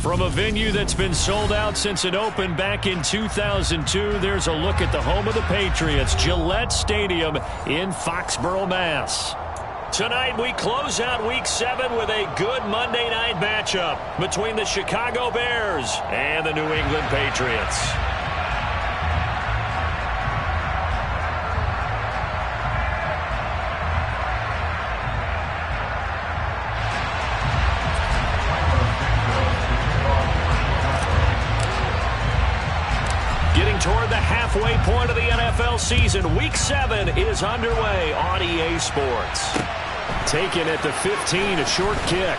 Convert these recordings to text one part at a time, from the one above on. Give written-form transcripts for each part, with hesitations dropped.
From a venue that's been sold out since it opened back in 2002, there's a look at the home of the Patriots, Gillette Stadium in Foxborough, Mass. Tonight, we close out Week 7 with a good Monday night matchup between the Chicago Bears and the New England Patriots. Getting toward the halfway point of the NFL season, Week 7 is underway on EA Sports. Taken at the 15, a short kick.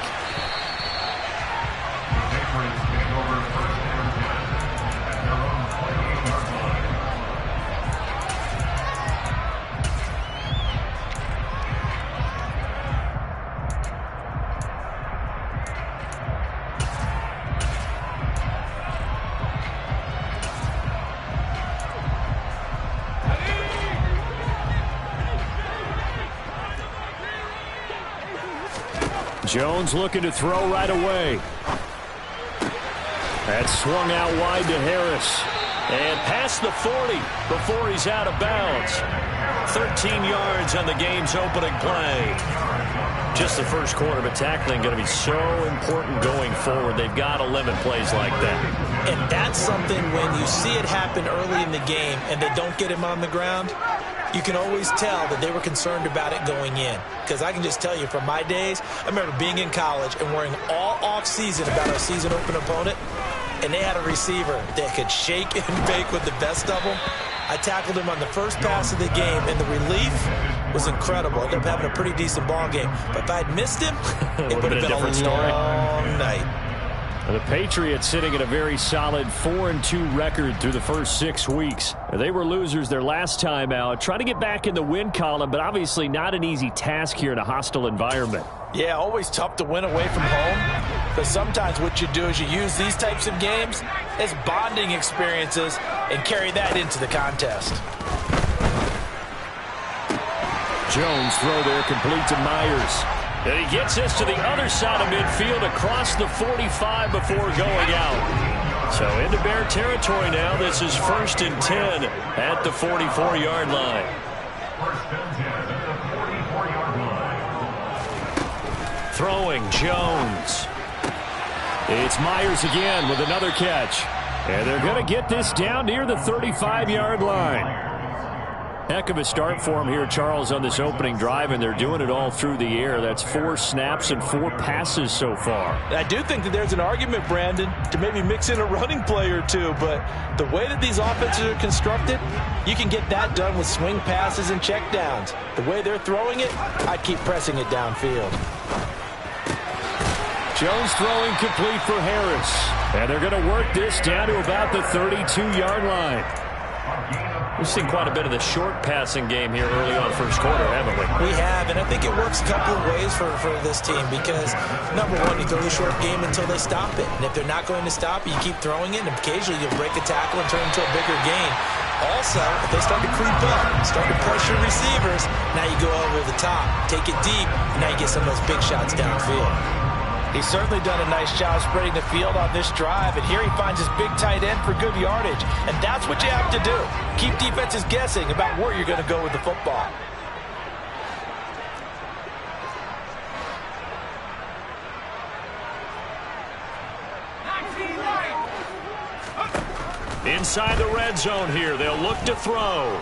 Jones looking to throw right away. That's swung out wide to Harris. And past the 40 before he's out of bounds. 13 yards on the game's opening play. Just the first quarter, but tackling going to be so important going forward. They've got to limit plays like that. And that's something when you see it happen early in the game and they don't get him on the ground, you can always tell that they were concerned about it going in. Because I can just tell you from my days, I remember being in college and worrying all off-season about our season-open opponent, and they had a receiver that could shake and bake with the best of them. I tackled him on the first pass of the game, and the relief was incredible. I ended up having a pretty decent ball game. But if I had missed him, it would have been a long night. The Patriots sitting at a very solid 4-2 record through the first 6 weeks. They were losers their last time out. Trying to get back in the win column, but obviously not an easy task here in a hostile environment. Yeah, always tough to win away from home. But sometimes what you do is you use these types of games as bonding experiences and carry that into the contest. Jones throw there complete to Myers. And he gets this to the other side of midfield across the 45 before going out. So into Bear territory now. This is 1st and 10 at the 44-yard line. Throwing Jones. It's Myers again with another catch. And they're going to get this down near the 35-yard line. Heck of a start for him here, Charles, on this opening drive, and they're doing it all through the air. That's 4 snaps and 4 passes so far. I do think that there's an argument, Brandon, to maybe mix in a running play or two, but the way that these offenses are constructed, you can get that done with swing passes and checkdowns. The way they're throwing it, I'd keep pressing it downfield. Jones throwing complete for Harris. And they're going to work this down to about the 32-yard line. We've seen quite a bit of the short passing game here early on first quarter, haven't we? We have, and I think it works a couple of ways for this team because, number one, you throw the short game until they stop it. And if they're not going to stop it, you keep throwing it, and occasionally you'll break a tackle and turn it into a bigger gain. Also, if they start to creep up, start to pressure receivers, now you go over the top, take it deep, and now you get some of those big shots downfield. He's certainly done a nice job spreading the field on this drive, and here he finds his big tight end for good yardage. And that's what you have to do. Keep defenses guessing about where you're going to go with the football. Inside the red zone here, they'll look to throw.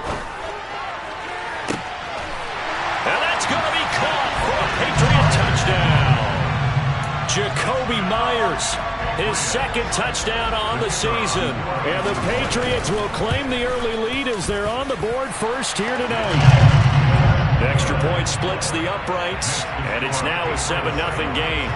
And that's going to be caught for a Patriot touchdown. Jacoby Myers, his 2nd touchdown on the season. And the Patriots will claim the early lead as they're on the board first here tonight. The extra point splits the uprights, and it's now a 7-0 game.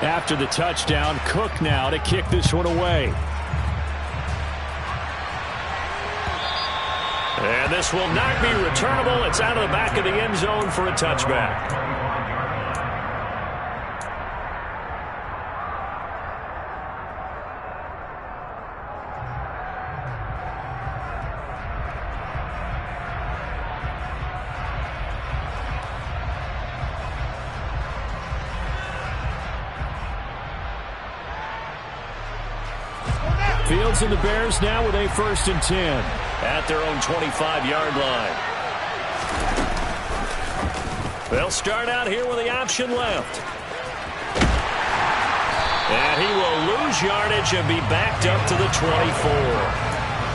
After the touchdown, Cook now to kick this one away. And And this will not be returnable. It's out of the back of the end zone for a touchback. Fields and the Bears now with a 1st and 10 at their own 25-yard line. They'll start out here with the option left. And he will lose yardage and be backed up to the 24.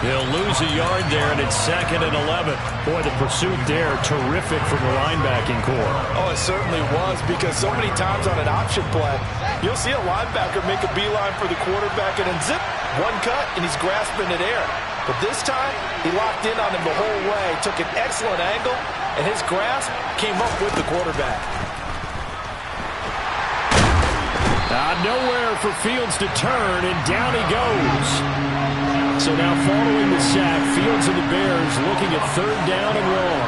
He'll lose a yard there, and it's 2nd and 11. Boy, the pursuit there, terrific from the linebacking core. Oh, it certainly was, because so many times on an option play, you'll see a linebacker make a beeline for the quarterback and then zip, one cut, and he's grasping it air. But this time, he locked in on him the whole way, took an excellent angle, and his grasp came up with the quarterback. Nowhere for Fields to turn, and down he goes. So now following the sack, Fields and the Bears looking at 3rd down and long.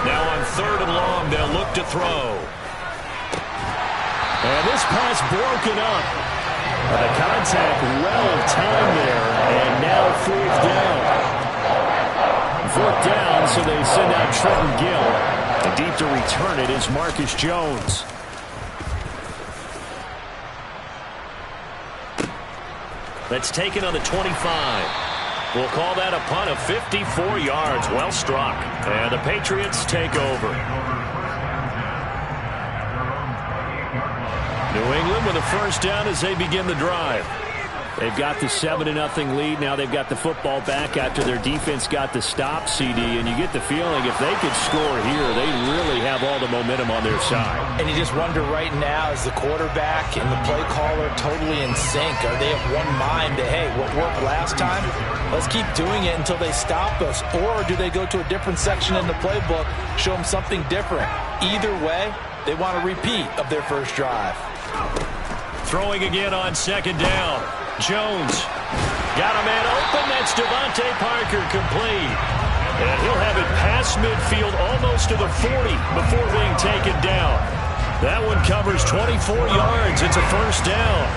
Now on 3rd and long, they'll look to throw. And this pass broken up. The contact well timed there, and now 4th down. 4th down, so they send out Trenton Gill. And deep to return it is Marcus Jones. That's taken on the 25. We'll call that a punt of 54 yards. Well struck. And the Patriots take over. New England with a 1st down as they begin the drive. They've got the 7-0 lead. Now they've got the football back after their defense got the stop, CD. And you get the feeling if they could score here, they really have all the momentum on their side. And you just wonder right now, is the quarterback and the play caller totally in sync? Are they of one mind that, hey, what worked last time, let's keep doing it until they stop us? Or do they go to a different section in the playbook, show them something different? Either way, they want a repeat of their first drive. Throwing again on 2nd down. Jones got a man open. That's Devontae Parker, complete. And he'll have it past midfield almost to the 40 before being taken down. That one covers 24 yards. It's a 1st down.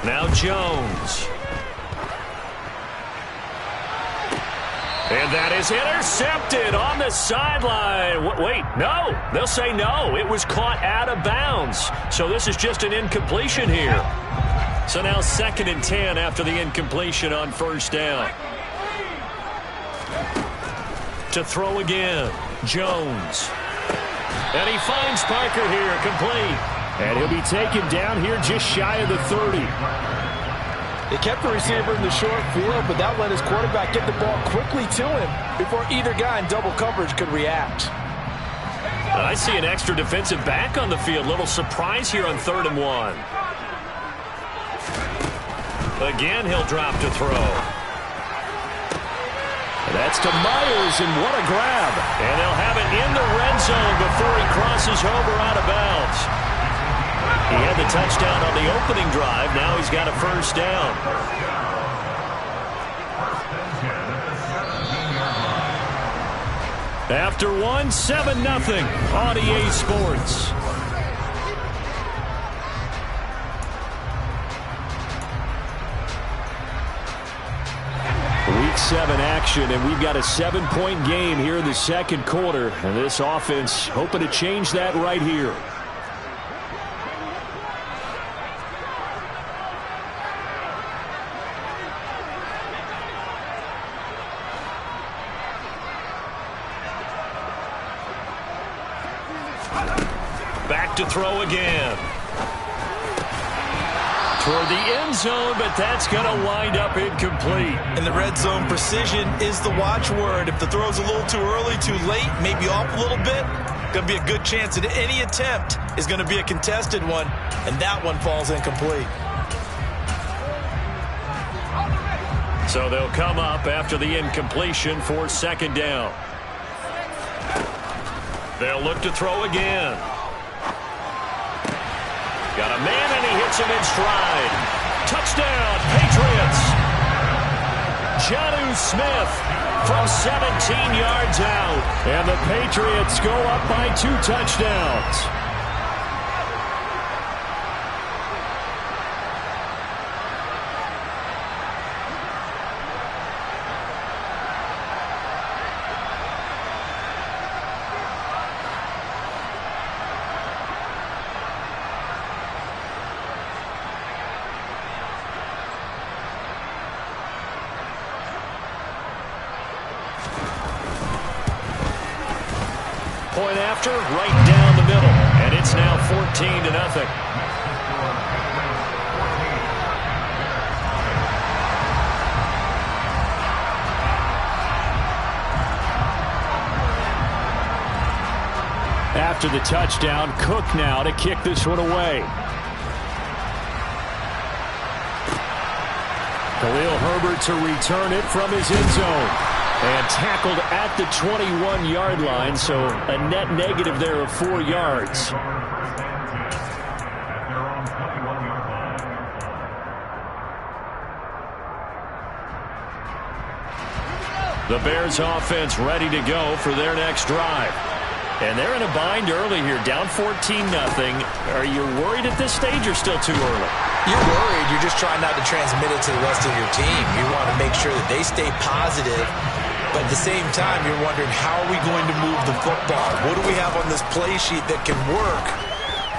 Now Jones. And that is intercepted on the sideline. Wait, no. They'll say no. It was caught out of bounds. So this is just an incompletion here. So now 2nd and 10 after the incompletion on 1st down. To throw again, Jones. And he finds Parker here, complete. And he'll be taken down here just shy of the 30. They kept the receiver in the short field, but that let his quarterback get the ball quickly to him before either guy in double coverage could react. I see an extra defensive back on the field. Little surprise here on 3rd and 1. Again, he'll drop to throw. That's to Myers, and what a grab. And they'll have it in the red zone before he crosses over out of bounds. He had the touchdown on the opening drive. Now he's got a 1st down. After one, 7-0 on EA Sports. Week 7 action, and we've got a 7-point game here in the 2nd quarter. And this offense hoping to change that right here. Back to throw again. Toward the end zone, but that's going to wind up incomplete. In the red zone, precision is the watchword. If the throw's a little too early, too late, maybe off a little bit, going to be a good chance that any attempt is going to be a contested one, and that one falls incomplete. So they'll come up after the incompletion for 2nd down. They'll look to throw again. Got a man, and he hits him in stride. Touchdown, Patriots. Jonnu Smith from 17 yards out. And the Patriots go up by 2 touchdowns. Point after, right down the middle, and it's now 14-0. After the touchdown, Cook now to kick this one away. Khalil Herbert to return it from his end zone. And tackled at the 21-yard line, so a net negative there of 4 yards. The Bears offense ready to go for their next drive. And they're in a bind early here, down 14-0. Are you worried at this stage or still too early? You're worried. You're just trying not to transmit it to the rest of your team. You want to make sure that they stay positive. But at the same time, you're wondering, how are we going to move the football? What do we have on this play sheet that can work?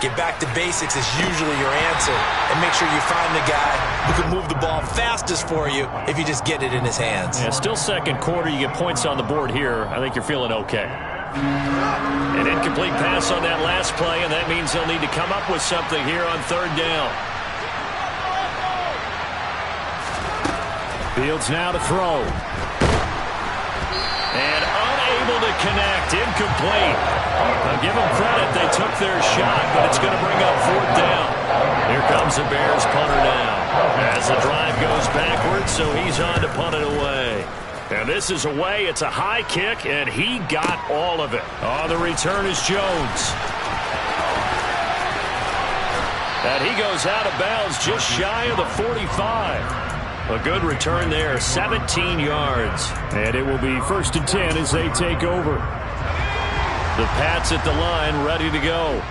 Get back to basics is usually your answer. And make sure you find the guy who can move the ball fastest for you if you just get it in his hands. Yeah, still second quarter. You get points on the board here. I think you're feeling okay. An incomplete pass on that last play, and that means they'll need to come up with something here on 3rd down. Fields now to throw. And unable to connect. Incomplete. I'll give them credit. They took their shot, but it's going to bring up 4th down. Here comes the Bears punter now. As the drive goes backwards, so he's on to punt it away. And this is away. It's a high kick, and he got all of it. On the return is Jones. And he goes out of bounds just shy of the 45. A good return there, 17 yards. And it will be 1st and 10 as they take over. The Pats at the line, ready to go.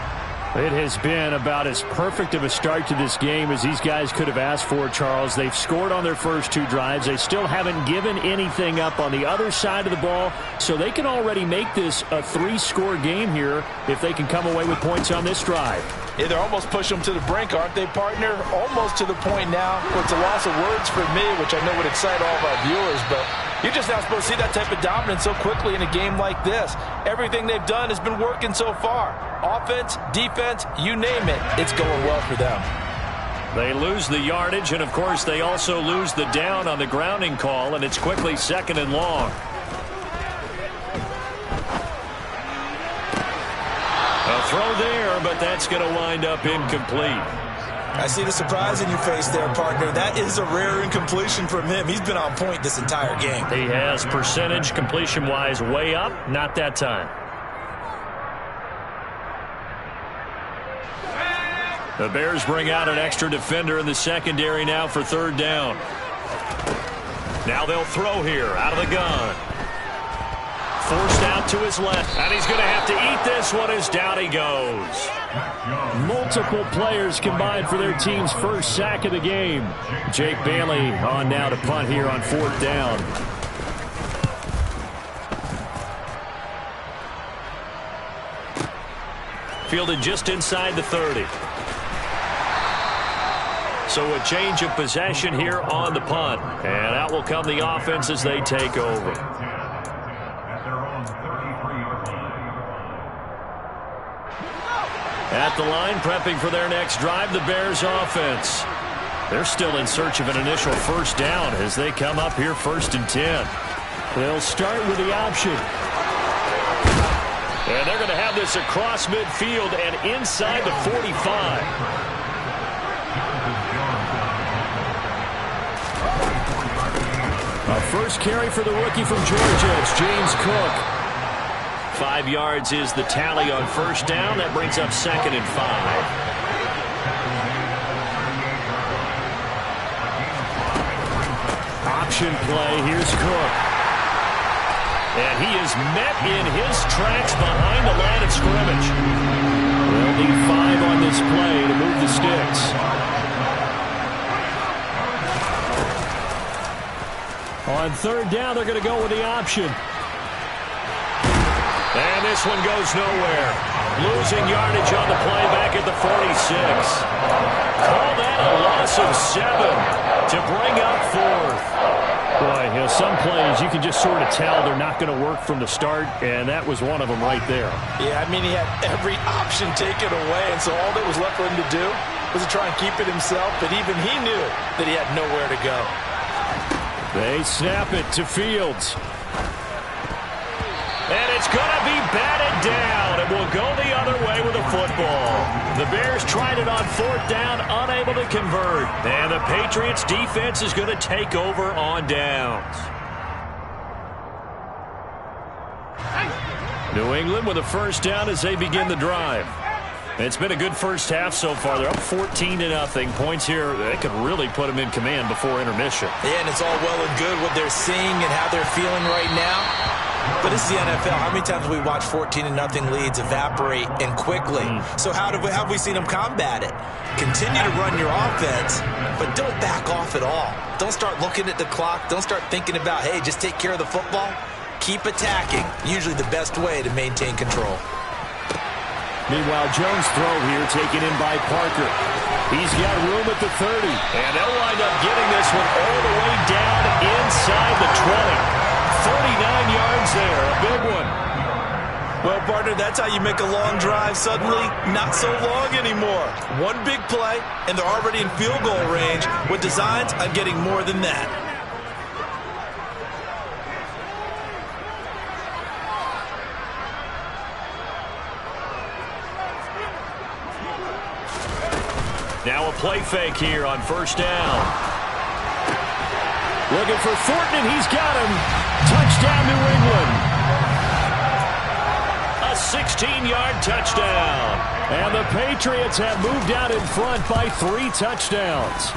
It has been about as perfect of a start to this game as these guys could have asked for, Charles. They've scored on their first 2 drives. They still haven't given anything up on the other side of the ball, so they can already make this a 3-score game here if they can come away with points on this drive. Yeah, they're almost pushing them to the brink, aren't they, partner? Almost to the point now where it's a loss of words for me, which I know would excite all of our viewers, but you're just not supposed to see that type of dominance so quickly in a game like this. Everything they've done has been working so far. Offense, defense, you name it, it's going well for them. They lose the yardage, and, of course, they also lose the down on the grounding call, and it's quickly 2nd and long. A throw there, but that's going to wind up incomplete. I see the surprise in your face there, partner. That is a rare incompletion from him. He's been on point this entire game. He has percentage completion-wise way up. Not that time. The Bears bring out an extra defender in the secondary now for 3rd down. Now they'll throw here out of the gun. Forced out to his left, and he's going to have to eat this one as down he goes. Multiple players combined for their team's first sack of the game. Jake Bailey on now to punt here on 4th down. Fielded just inside the 30. So a change of possession here on the punt. And out will come the offense as they take over. At the line, prepping for their next drive, the Bears offense. They're still in search of an initial 1st down as they come up here 1st and 10. They'll start with the option. And they're going to have this across midfield and inside the 45. A first carry for the rookie from Georgia. It's James Cook. 5 yards is the tally on 1st down. That brings up 2nd and 5. Option play. Here's Cook. And he is met in his tracks behind the line of scrimmage. They'll need 5 on this play to move the sticks. On third down, they're going to go with the option. And this one goes nowhere. Losing yardage on the play back at the 46. Call that a loss of 7 to bring up 4th. Boy, some plays you can just sort of tell they're not going to work from the start, and that was one of them right there. Yeah, I mean, he had every option taken away, and so all that was left for him to do was to try and keep it himself, but even he knew that he had nowhere to go. They snap it to Fields. And it's going to be batted down, and will go the other way with a football. The Bears tried it on 4th down, unable to convert. And the Patriots defense is going to take over on downs. New England with a first down as they begin the drive. It's been a good first half so far. They're up 14-0. Points here, they could really put them in command before intermission. Yeah, and it's all well and good what they're seeing and how they're feeling right now. But this is the NFL. How many times have we watched 14-0 leads evaporate and quickly? So how have we seen them combat it? Continue to run your offense, but don't back off at all. Don't start looking at the clock. Don't start thinking about, hey, just take care of the football. Keep attacking. Usually the best way to maintain control. Meanwhile, Jones' throw here taken in by Parker. He's got room at the 30. And they'll wind up getting this one all the way down inside the 20. 39 yards there, a big one. Well, partner, that's how you make a long drive suddenly not so long anymore. One big play, and they're already in field goal range with designs on getting more than that. Now a play fake here on first down. Looking for Thornton, and he's got him. Touchdown, New England. A 16-yard touchdown. And the Patriots have moved out in front by 3 touchdowns.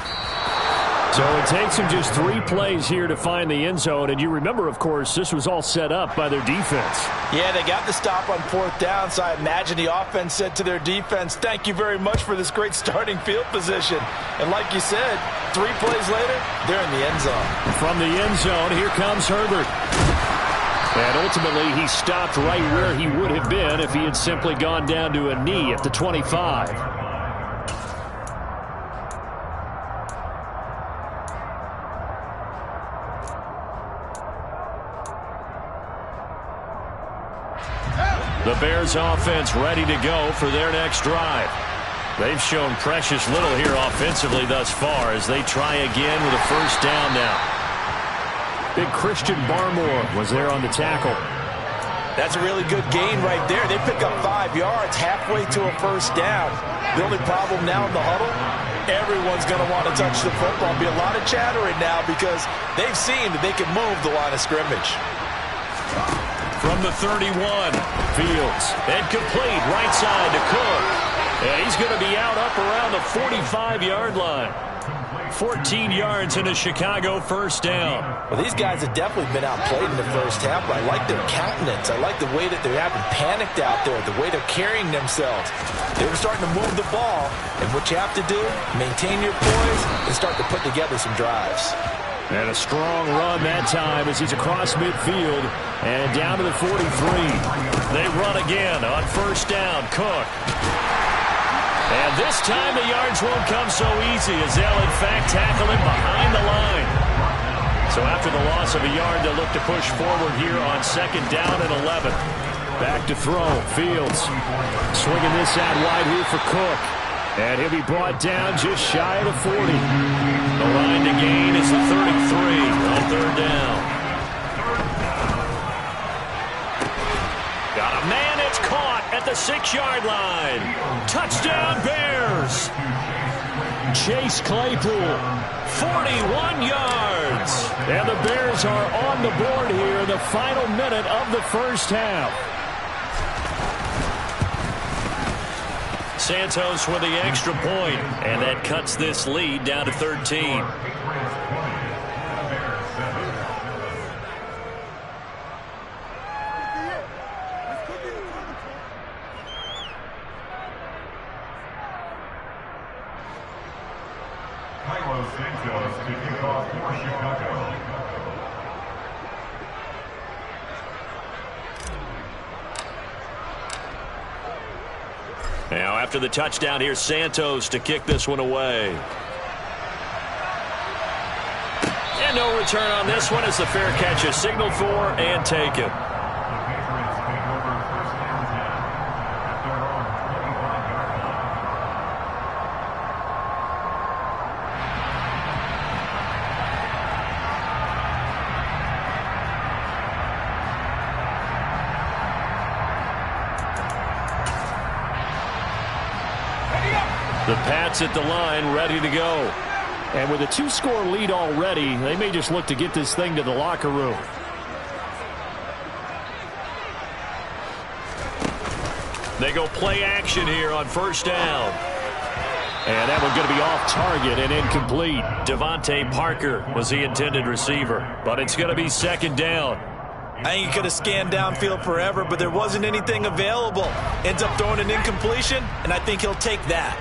So it takes them just 3 plays here to find the end zone. And you remember, of course, this was all set up by their defense. Yeah, they got the stop on 4th down, so I imagine the offense said to their defense, thank you very much for this great starting field position. And like you said, 3 plays later, they're in the end zone. From the end zone, here comes Herbert. And ultimately, he stopped right where he would have been if he had simply gone down to a knee at the 25. The Bears offense ready to go for their next drive. They've shown precious little here offensively thus far as they try again with a first down now. Big Christian Barmore was there on the tackle. That's a really good gain right there. They pick up 5 yards halfway to a first down. The only problem now in the huddle, everyone's going to want to touch the football. Be a lot of chattering now because they've seen that they can move the line of scrimmage. From the 31, Fields. And complete right side to Cook. And he's going to be out up around the 45-yard line. 14 yards in a Chicago first down. Well, these guys have definitely been outplayed in the first half, but I like their countenance. I like the way that they haven't panicked out there, the way they're carrying themselves. They were starting to move the ball, and what you have to do, maintain your poise and start to put together some drives. And a strong run that time as he's across midfield and down to the 43. They run again on first down. Cook. And this time the yards won't come so easy as they'll in fact tackle him behind the line. So after the loss of a yard, they'll look to push forward here on second down and 11. Back to throw. Fields swinging this out wide here for Cook. And he'll be brought down just shy of the 40. The line to gain is the 33 on third down. Got a man, it's caught at the 6-yard line. Touchdown Bears. Chase Claypool, 41 yards. And the Bears are on the board here in the final minute of the first half. Santos with the extra point, and that cuts this lead down to 13. Santos to kick off for Chicago. Now after the touchdown, here's Santos to kick this one away. And no return on this one as the fair catch is signaled for and taken. The Pats at the line, ready to go. And with a 2-score lead already, they may just look to get this thing to the locker room. They go play action here on first down. And that one's going to be off target and incomplete. Devontae Parker was the intended receiver, but it's going to be second down. I think he could have scanned downfield forever, but there wasn't anything available. Ends up throwing an incompletion, and I think he'll take that.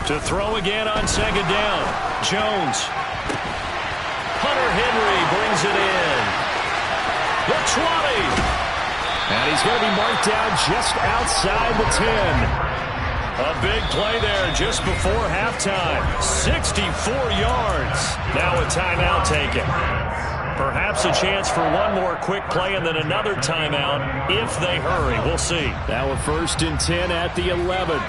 To throw again on second down. Jones. Hunter Henry brings it in. The 20. And he's going to be marked down just outside the 10. A big play there just before halftime. 64 yards. Now a timeout taken. Perhaps a chance for one more quick play and then another timeout if they hurry. We'll see. Now a 1st and 10 at the 11.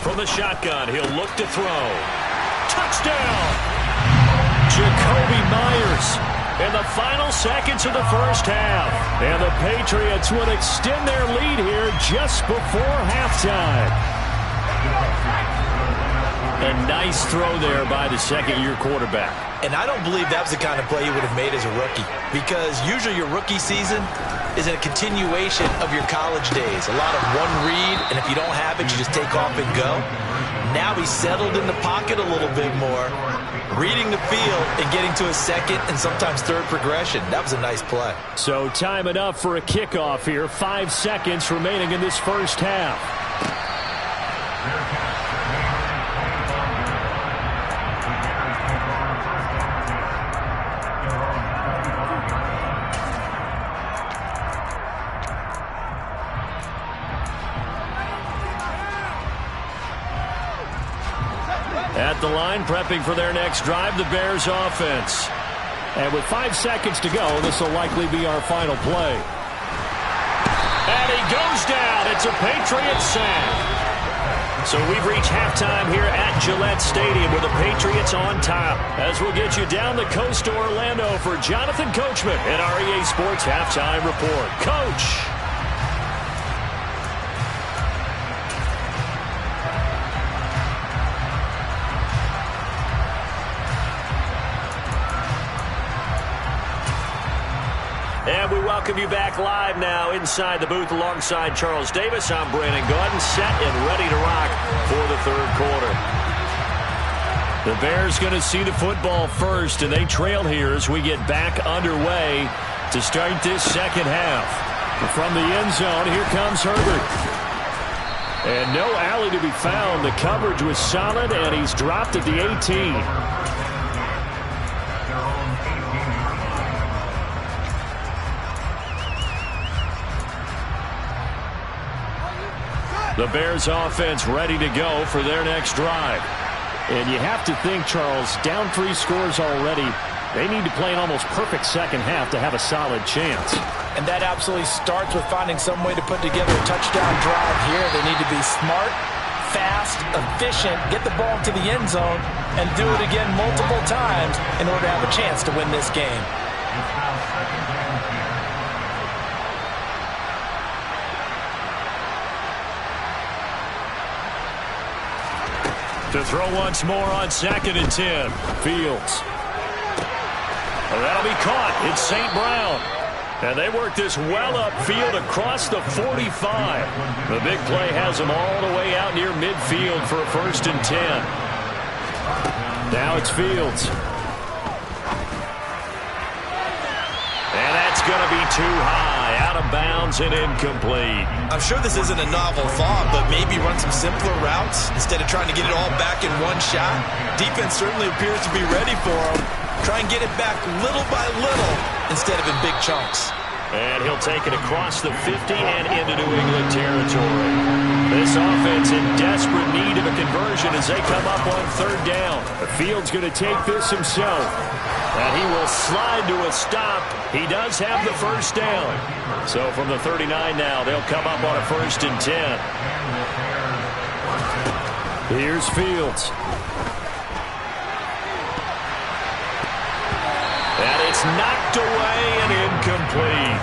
From the shotgun, he'll look to throw. Touchdown! Jacoby Myers in the final seconds of the first half. And the Patriots would extend their lead here just before halftime. A nice throw there by the second-year quarterback. And I don't believe that was the kind of play he would have made as a rookie, because usually your rookie season is a continuation of your college days. A lot of one read, and if you don't have it, you just take off and go. Now he's settled in the pocket a little bit more, reading the field and getting to a second and sometimes third progression. That was a nice play. So time enough for a kickoff here. 5 seconds remaining in this first half. At the line, prepping for their next drive, the Bears offense. And with 5 seconds to go, this will likely be our final play. And he goes down. It's a Patriots sack. So we've reached halftime here at Gillette Stadium with the Patriots on top. As we'll get you down the coast to Orlando for Jonathan Coachman at REA Sports Halftime Report. Coach. And we welcome you back live now inside the booth alongside Charles Davis. I'm Brandon Gaudin, set and ready to rock for the third quarter. The Bears going to see the football first, and they trail here as we get back underway to start this second half. From the end zone, here comes Herbert. And no alley to be found. The coverage was solid, and he's dropped at the 18. The Bears offense ready to go for their next drive. And you have to think, Charles, down 3 scores already. They need to play an almost perfect second half to have a solid chance. And that absolutely starts with finding some way to put together a touchdown drive here. They need to be smart, fast, efficient, get the ball to the end zone, and do it again multiple times in order to have a chance to win this game. To throw once more on 2nd and 10. Fields. And that'll be caught. It's St. Brown. And they work this well upfield across the 45. The big play has them all the way out near midfield for a 1st and 10. Now it's Fields. And that's going to be too high, out of bounds and incomplete. I'm sure this isn't a novel thought, but maybe run some simpler routes instead of trying to get it all back in one shot. Defense certainly appears to be ready for him. Try and get it back little by little instead of in big chunks. And he'll take it across the 50 and into New England territory. This offense in desperate need of a conversion as they come up on 3rd down. The Field's going to take this himself. And he will slide to a stop. He does have the 1st down. So from the 39 now, they'll come up on a 1st and 10. Here's Fields. And it's knocked away and incomplete.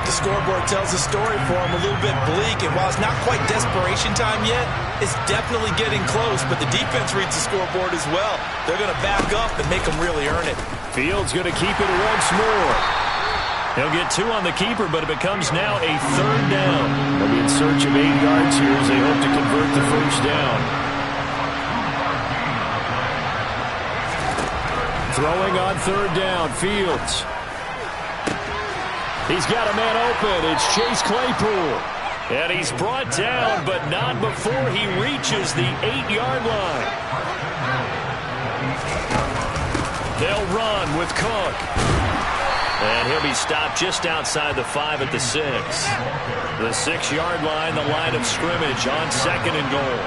The scoreboard tells a story for him, a little bit bleak, and while it's not quite desperation time yet, it's definitely getting close, but the defense reads the scoreboard as well. They're going to back up and make them really earn it. Fields going to keep it once more. He'll get 2 on the keeper, but it becomes now a 3rd down. They'll be in search of 8 yards here as they hope to convert the 1st down. Throwing on 3rd down, Fields. He's got a man open. It's Chase Claypool. And he's brought down, but not before he reaches the 8-yard line. They'll run with Cook. And he'll be stopped just outside the 5 at the 6. The 6-yard line, the line of scrimmage on 2nd and goal.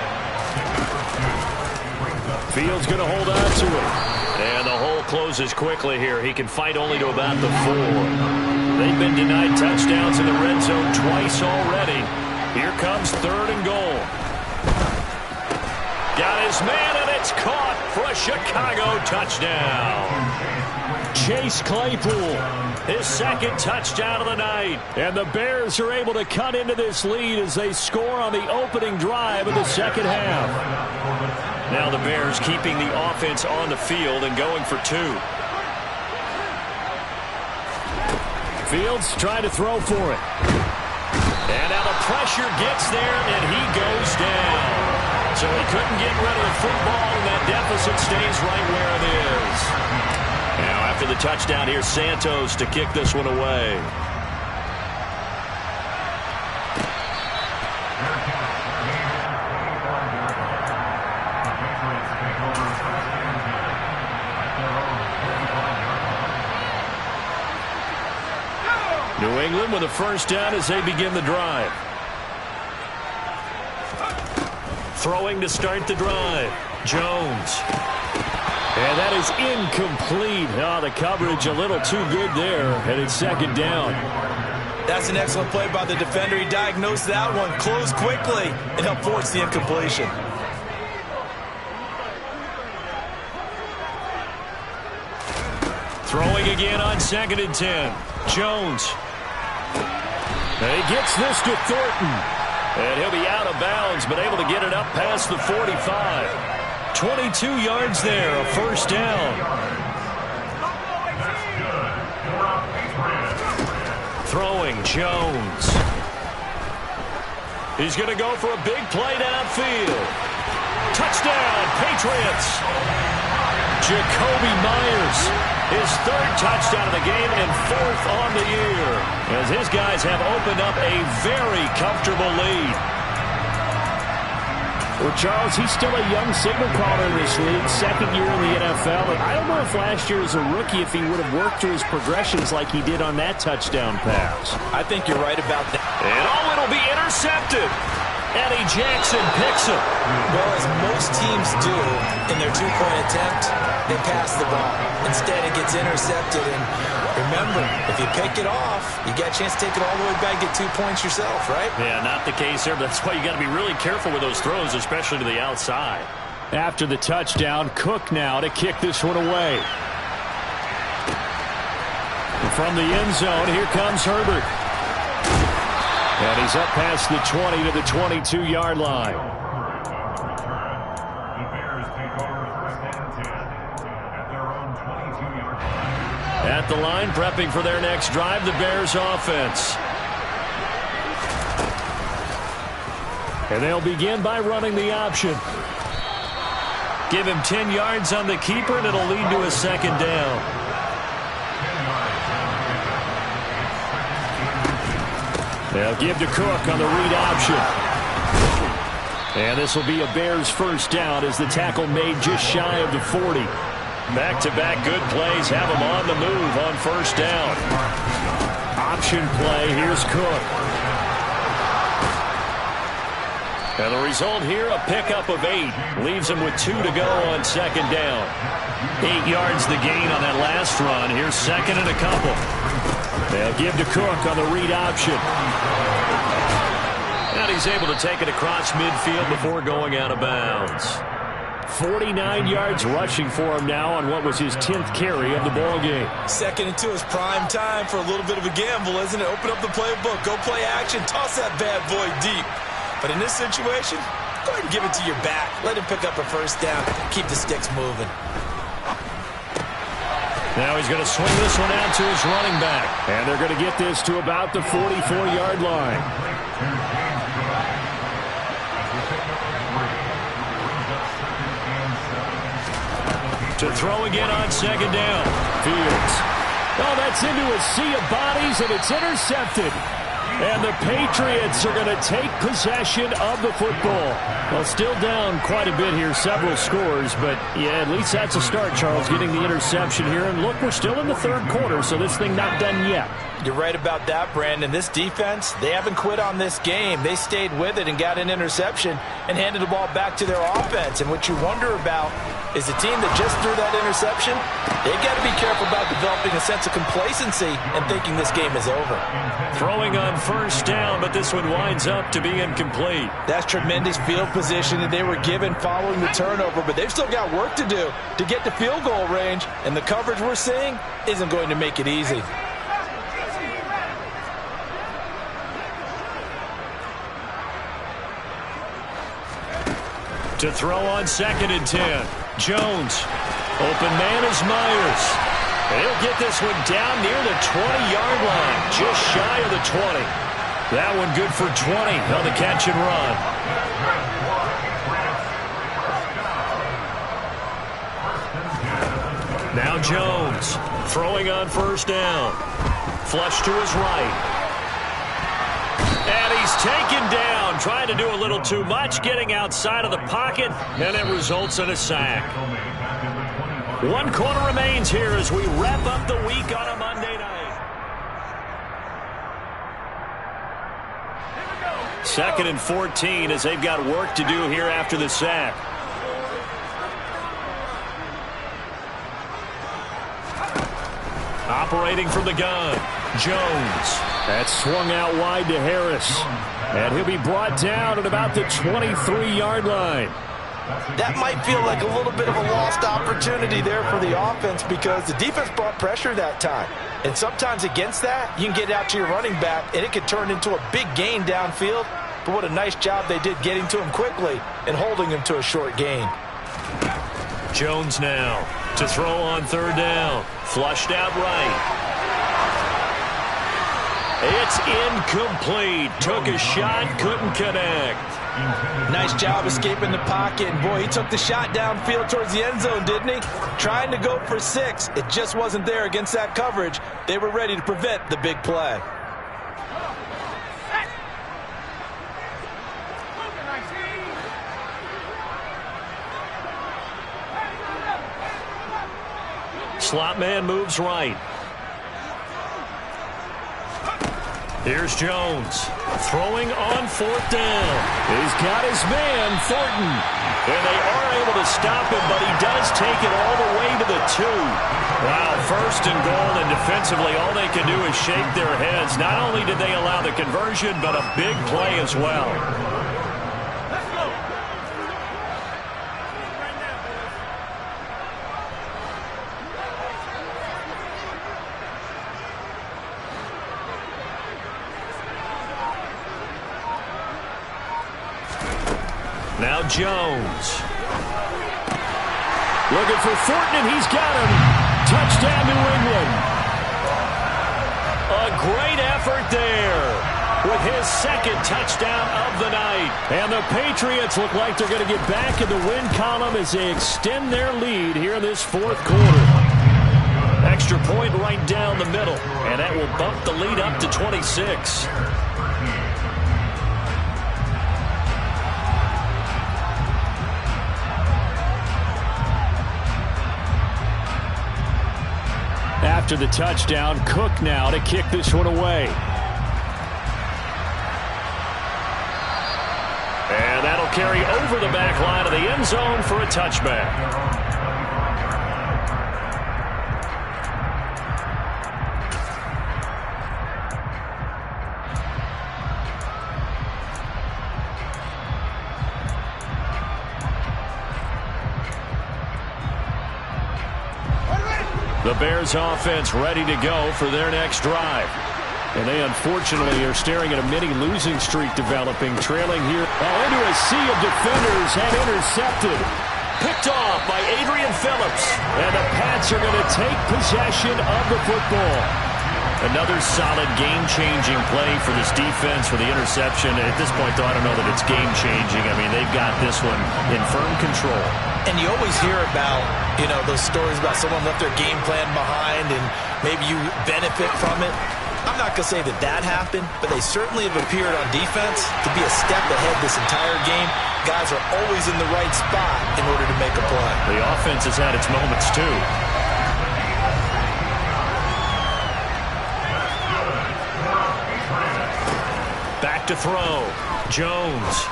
Fields going to hold on to it. And the hole closes quickly here. He can fight only to about the 4. They've been denied touchdowns in the red zone twice already. Here comes 3rd and goal. Got his man, and it's caught for a Chicago touchdown. Chase Claypool, his 2nd touchdown of the night. And the Bears are able to cut into this lead as they score on the opening drive of the 2nd half. Now the Bears keeping the offense on the field and going for 2. Fields trying to throw for it. And now the pressure gets there, and he goes down. So he couldn't get rid of the football, and that deficit stays right where it is. Now after the touchdown, here's Santos to kick this one away. New England with a 1st down as they begin the drive. Throwing to start the drive. Jones. And that is incomplete. Oh, the coverage a little too good there, and it's 2nd down. That's an excellent play by the defender. He diagnosed that one, closed quickly, and helped force the incompletion. Throwing again on 2nd and 10. Jones. And he gets this to Thornton. And he'll be out of bounds, but able to get it up past the 45. 22 yards there, a 1st down. Throwing, Jones. He's going to go for a big play downfield. Touchdown, Patriots. Jacoby Myers, his 3rd touchdown of the game and 4th on the year, as his guys have opened up a very comfortable lead. Well, Charles, he's still a young signal caller in this league, 2nd year in the NFL. And I don't know if last year as a rookie, if he would have worked through his progressions like he did on that touchdown pass. I think you're right about that. And it'll be intercepted. Eddie Jackson picks him. Well, as most teams do in their 2-point attempt, they pass the ball. Instead, it gets intercepted. And remember, if you pick it off, you got a chance to take it all the way back, get 2 points yourself, right? Yeah, not the case there. But that's why you got to be really careful with those throws, especially to the outside. After the touchdown, Cook now to kick this one away. From the end zone, here comes Herbert. And he's up past the 20 to the 22-yard line. The Bears take over 1st and 10 at their own 22-yard line. at the line, prepping for their next drive, the Bears offense. And they'll begin by running the option. Give him 10 yards on the keeper, and it'll lead to a second down. They'll give to Cook on the read option. And this will be a Bears first down as the tackle made just shy of the 40. Back-to-back good plays have him on the move on first down. Option play, here's Cook. And the result here, a pickup of 8. Leaves him with 2 to go on second down. 8 yards the gain on that last run. Here's second and a couple. They'll give to Cook on the read option. And he's able to take it across midfield before going out of bounds. 49 yards rushing for him now on what was his 10th carry of the ball game. Second and 2 is prime time for a little bit of a gamble, isn't it? Open up the playbook, go play action, toss that bad boy deep. But in this situation, go ahead and give it to your back. Let him pick up a first down. Keep the sticks moving. Now he's going to swing this one out to his running back. And they're going to get this to about the 44-yard line. To throw again on second down. Fields. Oh, that's into a sea of bodies, and it's intercepted. And the Patriots are going to take possession of the football. Well, still down quite a bit here, several scores, but yeah, at least that's a start, Charles, getting the interception here. And look, we're still in the third quarter, so this thing not done yet. You're right about that, Brandon. This defense, they haven't quit on this game. They stayed with it and got an interception and handed the ball back to their offense. And what you wonder about is the team that just threw that interception, they've got to be careful about developing a sense of complacency and thinking this game is over. Throwing on first down, but this one winds up to be incomplete. That's tremendous field position that they were given following the turnover, but they've still got work to do to get to field goal range, and the coverage we're seeing isn't going to make it easy. To throw on second and 10. Jones. Open man is Myers. He'll get this one down near the 20-yard line. Just shy of the 20. That one good for 20 on the catch and run. Now Jones. Throwing on first down. Flush to his right. And he's taken down, trying to do a little too much, getting outside of the pocket, and it results in a sack. 1 quarter remains here as we wrap up the week on a Monday night. 2nd and 14 as they've got work to do here after the sack. Operating from the gun, Jones. That's swung out wide to Harris. And he'll be brought down at about the 23-yard line. That might feel like a little bit of a lost opportunity there for the offense because the defense brought pressure that time. And sometimes against that, you can get out to your running back, and it could turn into a big gain downfield. But what a nice job they did getting to him quickly and holding him to a short gain. Jones now to throw on third down. Flushed out right. It's incomplete. Took a shot, couldn't connect. Nice job escaping the pocket. And boy, he took the shot downfield towards the end zone, didn't he? Trying to go for 6. It just wasn't there against that coverage. They were ready to prevent the big play. Slot man moves right. Here's Jones. Throwing on fourth down. He's got his man, Thornton. And they are able to stop him, but he does take it all the way to the 2. Wow, first and goal, and defensively all they can do is shake their heads. Not only did they allow the conversion, but a big play as well. Now Jones. Looking for Thornton, and he's got him. Touchdown, New England. A great effort there with his second touchdown of the night. And the Patriots look like they're going to get back in the win column as they extend their lead here in this fourth quarter. Extra point right down the middle, and that will bump the lead up to 26. After the touchdown, Cook now to kick this one away. And that'll carry over the back line of the end zone for a touchback. The Bears offense ready to go for their next drive. And they unfortunately are staring at a mini losing streak developing, trailing here into a sea of defenders and intercepted. Picked off by Adrian Phillips. And the Pats are going to take possession of the football. Another solid game-changing play for this defense for the interception. At this point, though, I don't know that it's game-changing. I mean, they've got this one in firm control. And you always hear about, those stories about someone left their game plan behind and maybe you benefit from it. I'm not going to say that happened, but they certainly have appeared on defense to be a step ahead this entire game. Guys are always in the right spot in order to make a play. The offense has had its moments, too. Back to throw. Jones.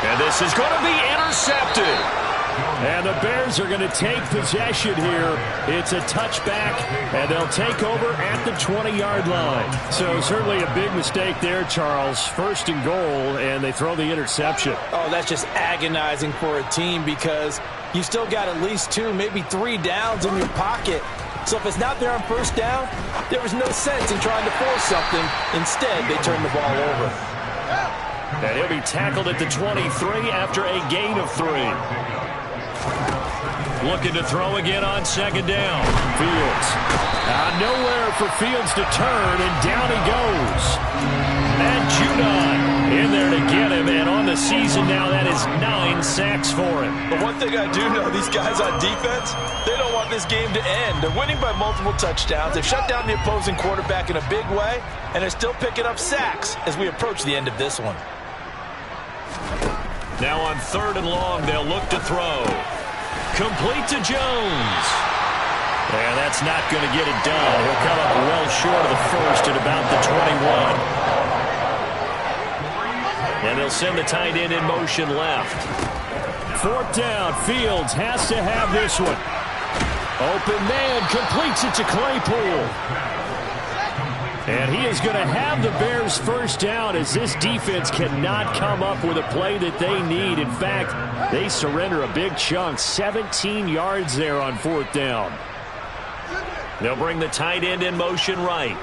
And this is going to be intercepted. And the Bears are going to take possession here. It's a touchback, and they'll take over at the 20-yard line. So certainly a big mistake there, Charles. First and goal, and they throw the interception. Oh, that's just agonizing for a team because you still got at least 2, maybe 3 downs in your pocket. So if it's not there on first down, there was no sense in trying to force something. Instead, they turn the ball over. And he'll be tackled at the 23 after a gain of 3. Looking to throw again on second down. Fields. Nowhere for Fields to turn, and down he goes. And Judon in there to get him, and on the season now, that is 9 sacks for him. But one thing I do know, these guys on defense, they don't want this game to end. They're winning by multiple touchdowns. They've shut down the opposing quarterback in a big way, and they're still picking up sacks as we approach the end of this one. Now on 3rd and long, they'll look to throw. Complete to Jones. And that's not going to get it done. He'll come up well short of the first at about the 21. And they'll send the tight end in motion left. 4th down. Fields has to have this one. Open man completes it to Claypool. And he is going to have the Bears first down as this defense cannot come up with a play that they need. In fact, they surrender a big chunk, 17 yards there on 4th down. They'll bring the tight end in motion right.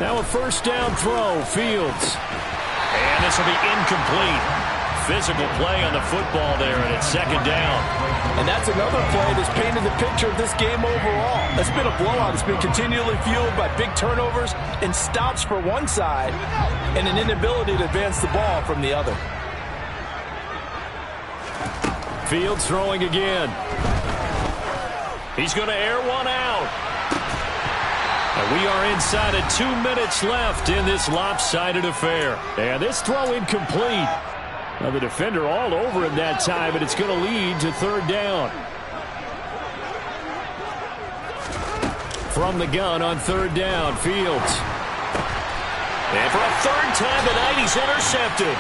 Now a first down throw, Fields. And this will be incomplete. Physical play on the football there, and it's 2nd down. And that's another play that's painted the picture of this game overall. It's been a blowout. It's been continually fueled by big turnovers and stops for one side and an inability to advance the ball from the other. Fields throwing again. He's going to air one out. And we are inside of 2 minutes left in this lopsided affair. And this throw incomplete. Now the defender all over him that time, and it's going to lead to 3rd down. From the gun on 3rd down, Fields. And for a 3rd time tonight, he's intercepted.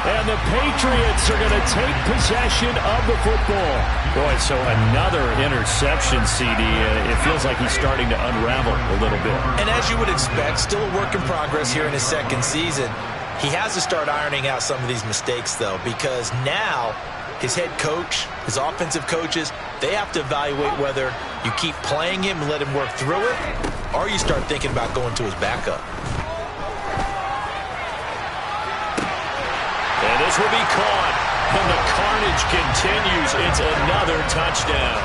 And the Patriots are going to take possession of the football. Boy, so another interception, CD. It feels like he's starting to unravel a little bit. And as you would expect, still a work in progress here in his 2nd season. He has to start ironing out some of these mistakes, though, because now his head coach, his offensive coaches, they have to evaluate whether you keep playing him and let him work through it, or you start thinking about going to his backup. And this will be caught. And the carnage continues. It's another touchdown.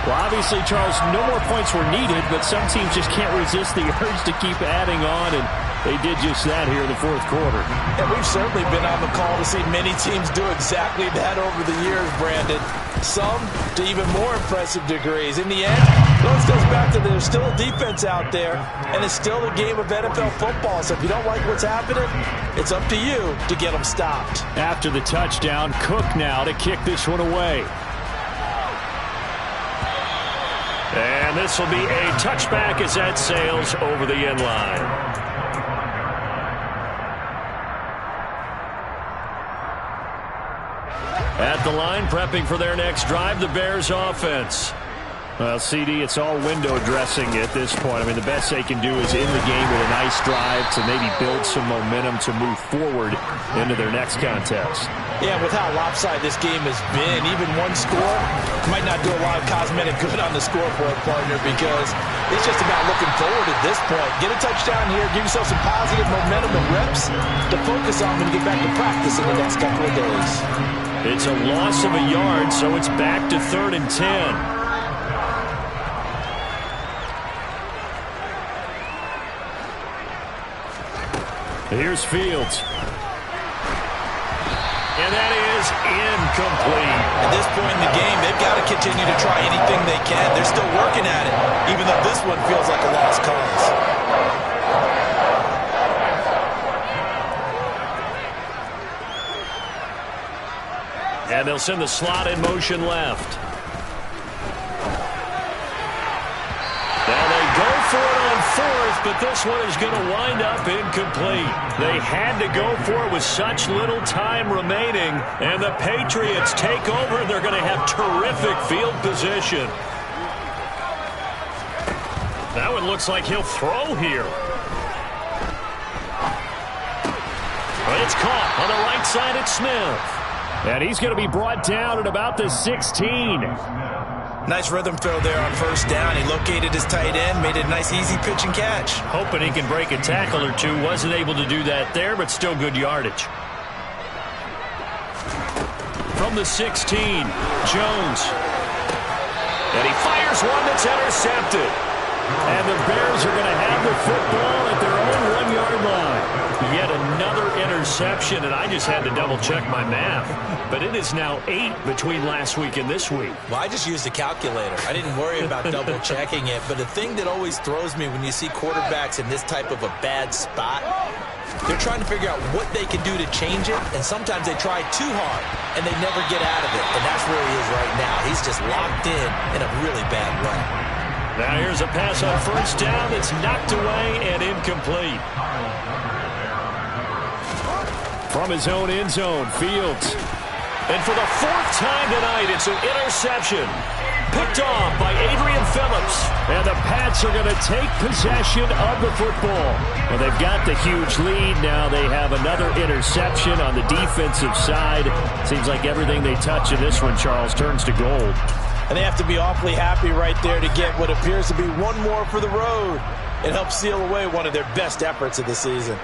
Well, obviously, Charles, no more points were needed, but some teams just can't resist the urge to keep adding on, and they did just that here in the fourth quarter. And we've certainly been on the call to see many teams do exactly that over the years, Brandon. Some to even more impressive degrees. In the end, it goes back to there's still a defense out there, and it's still a game of NFL football. So if you don't like what's happening, it's up to you to get them stopped. After the touchdown, Cook now to kick this one away. And this will be a touchback as that sails over the end line. At the line, prepping for their next drive, the Bears offense. Well, CD, it's all window dressing at this point. I mean, the best they can do is in the game with a nice drive to maybe build some momentum to move forward into their next contest. Yeah, with how lopsided this game has been, even one score might not do a lot of cosmetic good on the scoreboard, partner, because it's just about looking forward at this point. Get a touchdown here, give yourself some positive momentum and reps to focus on when you get back to practice in the next couple of days. It's a loss of a yard, so it's back to 3rd and 10. Here's Fields. And that is incomplete. At this point in the game, they've got to continue to try anything they can. They're still working at it, even though this one feels like a lost cause. And they'll send the slot in motion left. Now they go for it on 4th, but this one is going to wind up incomplete. They had to go for it with such little time remaining, and the Patriots take over. They're going to have terrific field position. That one looks like he'll throw here. But it's caught on the right side at Smith. And he's going to be brought down at about the 16. Nice rhythm throw there on 1st down. He located his tight end, made it a nice easy pitch and catch. Hoping he can break a tackle or two. Wasn't able to do that there, but still good yardage. From the 16, Jones. And he fires one that's intercepted. And the Bears are going to have the football at their own 1-yard line. Yet another interception, and I just had to double-check my math. But it is now 8 between last week and this week. Well, I just used a calculator. I didn't worry about double-checking it. But the thing that always throws me when you see quarterbacks in this type of a bad spot, they're trying to figure out what they can do to change it, and sometimes they try too hard, and they never get out of it. And that's where he is right now. He's just locked in a really bad way. Now here's a pass on 1st down that's knocked away and incomplete. From his own end zone, Fields. And for the 4th time tonight, it's an interception. Picked off by Adrian Phillips. And the Pats are going to take possession of the football. Well, they've got the huge lead. Now they have another interception on the defensive side. Seems like everything they touch in this one, Charles, turns to gold. And they have to be awfully happy right there to get what appears to be one more for the road. It helps seal away one of their best efforts of the season.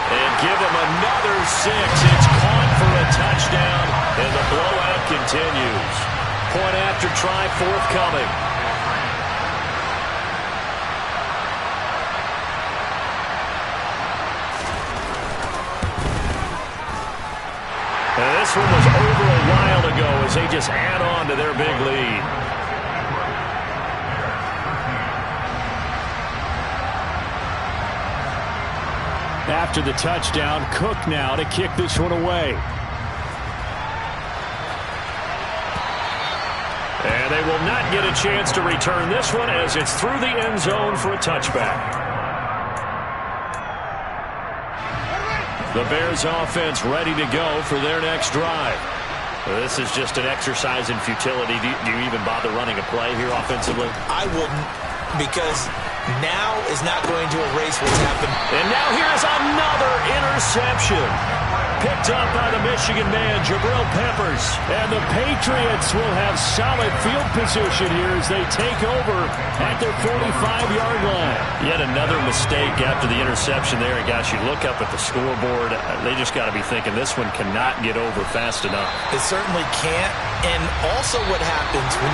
And give them another 6. It's caught for a touchdown, and the blowout continues. Point after try forthcoming. And this one was over a while ago as they just add on to their big lead. After the touchdown, Cook now to kick this one away. And they will not get a chance to return this one as it's through the end zone for a touchback. The Bears offense ready to go for their next drive. This is just an exercise in futility. Do you even bother running a play here offensively? I wouldn't, because now is not going to erase what's happened. And now here's another interception. Picked up by the Michigan man, Jabril Peppers. And the Patriots will have solid field position here as they take over at their 45-yard line. Yet another mistake after the interception there. And gosh, you look up at the scoreboard, they just got to be thinking this one cannot get over fast enough. It certainly can't. And also what happens when you